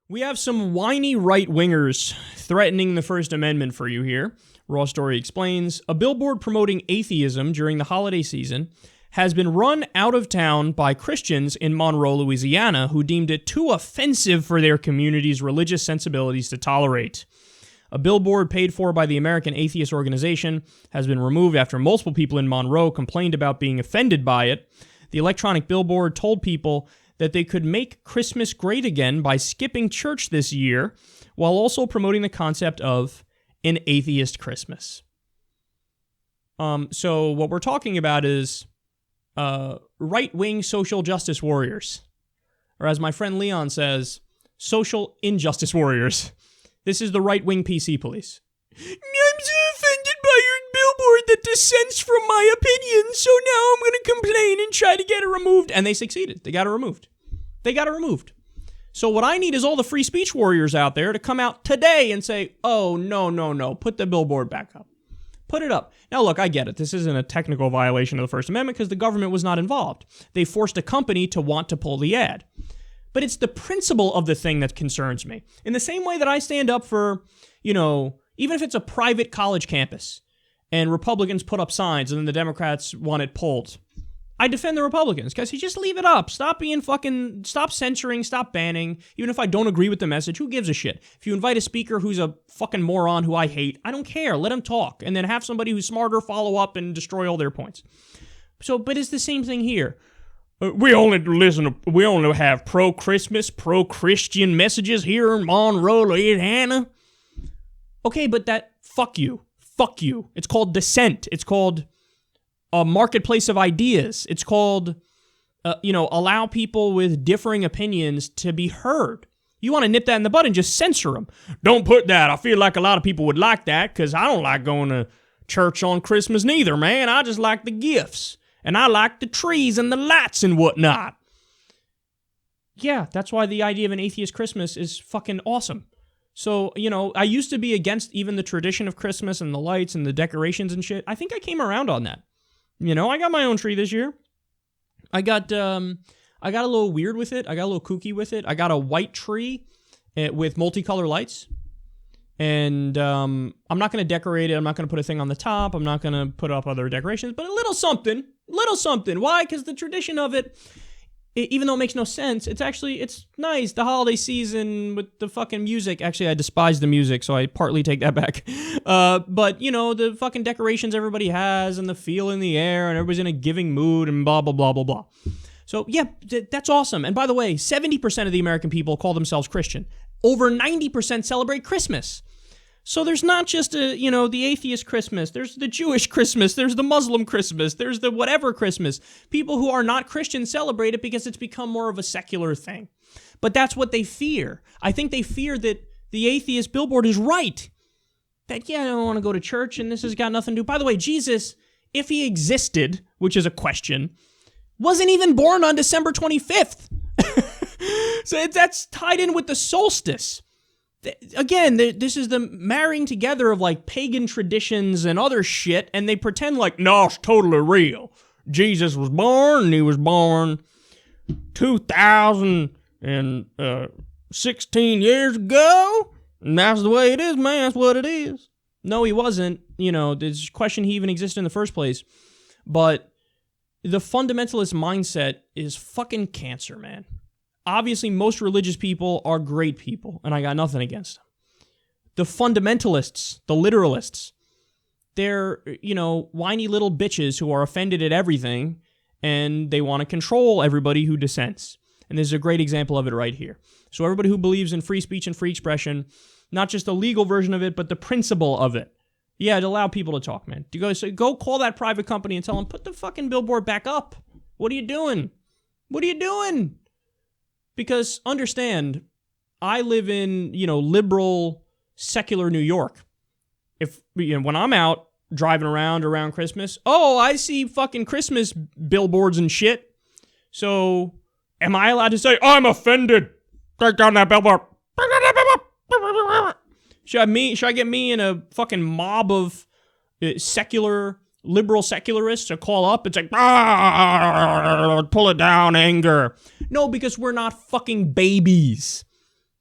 We have some whiny right-wingers threatening the First Amendment for you here. Raw Story explains, a billboard promoting atheism during the holiday season has been run out of town by Christians in Monroe, Louisiana, who deemed it too offensive for their community's religious sensibilities to tolerate. A billboard paid for by the American Atheist Organization has been removed after multiple people in Monroe complained about being offended by it. The electronic billboard told people that they could make Christmas great again by skipping church this year, while also promoting the concept of an atheist Christmas. So what we're talking about is right-wing social justice warriors. Or as my friend Leon says, social injustice warriors. This is the right-wing PC police. I'm so offended by your billboard that dissents from my opinion, so now I'm going to complain and try to get it removed. And they succeeded. They got it removed. So what I need is all the free speech warriors out there to come out today and say, oh, no, put the billboard back up. Put it up. Now, look, I get it. This isn't a technical violation of the First Amendment because the government was not involved. They forced a company to want to pull the ad. But it's the principle of the thing that concerns me. In the same way that I stand up for, even if it's a private college campus and Republicans put up signs and then the Democrats want it pulled, I defend the Republicans because you just leave it up. Stop censoring, stop banning. Even if I don't agree with the message, who gives a shit? If you invite a speaker who's a fucking moron who I hate, I don't care. Let him talk and then have somebody who's smarter follow up and destroy all their points. But it's the same thing here. We only have pro-Christmas, pro-Christian messages here in Monroe, Louisiana. Okay, but fuck you. It's called dissent. It's called a marketplace of ideas. It's called, allow people with differing opinions to be heard. You want to nip that in the bud and just censor them. Don't put that. I feel like a lot of people would like that because I don't like going to church on Christmas neither, man. I just like the gifts. And I like the trees and the lights and whatnot. Yeah, that's why the idea of an atheist Christmas is fucking awesome. So, I used to be against even the tradition of Christmas and the lights and the decorations and shit. I think I came around on that. I got my own tree this year. I got a little weird with it. I got a little kooky with it. I got a white tree with multicolor lights. And I'm not going to decorate it. I'm not going to put a thing on the top. I'm not going to put up other decorations. But a little something. Why? Because the tradition of it, even though it makes no sense, it's nice. The holiday season with the fucking music. Actually, I despise the music, so I partly take that back. But, the fucking decorations everybody has and the feel in the air and everybody's in a giving mood and blah, blah, blah, blah, blah. So, yeah, that's awesome. And by the way, 70% of the American people call themselves Christian. Over 90% celebrate Christmas. So there's not just the atheist Christmas, there's the Jewish Christmas, there's the Muslim Christmas, there's the whatever Christmas. People who are not Christian celebrate it because it's become more of a secular thing. But that's what they fear. I think they fear that the atheist billboard is right. That, I don't want to go to church and this has got nothing to do. By the way, Jesus, if he existed, which is a question, wasn't even born on December 25th. So that's tied in with the solstice. Again, this is the marrying together of like pagan traditions and other shit, and they pretend like, no, it's totally real. Jesus was born, and he was born 2016 years ago, and that's the way it is, man. That's what it is. No, he wasn't. There's a question he even existed in the first place. But the fundamentalist mindset is fucking cancer, man. Obviously, most religious people are great people, and I got nothing against them. The fundamentalists, the literalists, they're, whiny little bitches who are offended at everything, and they want to control everybody who dissents. And this is a great example of it right here. So everybody who believes in free speech and free expression, not just the legal version of it, but the principle of it. Yeah, to allow people to talk, man. Go call that private company and tell them, put the fucking billboard back up. What are you doing? Because understand, I live in, liberal, secular New York. If when I'm out driving around Christmas, I see fucking Christmas billboards and shit. So, am I allowed to say, I'm offended? Take down that billboard. Should I get me in a fucking mob of liberal secularists to call up and say, pull it down, anger? No, because we're not fucking babies.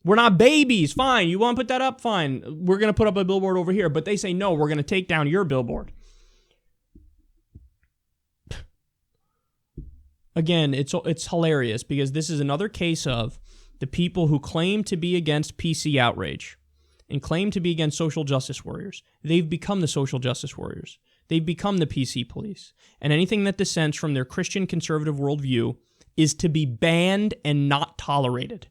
We're not babies. Fine. You want to put that up? Fine. We're going to put up a billboard over here. But they say, no, we're going to take down your billboard. Again, it's hilarious because this is another case of the people who claim to be against PC outrage and claim to be against social justice warriors. They've become the social justice warriors. They've become the PC police. And anything that dissents from their Christian conservative worldview is to be banned and not tolerated.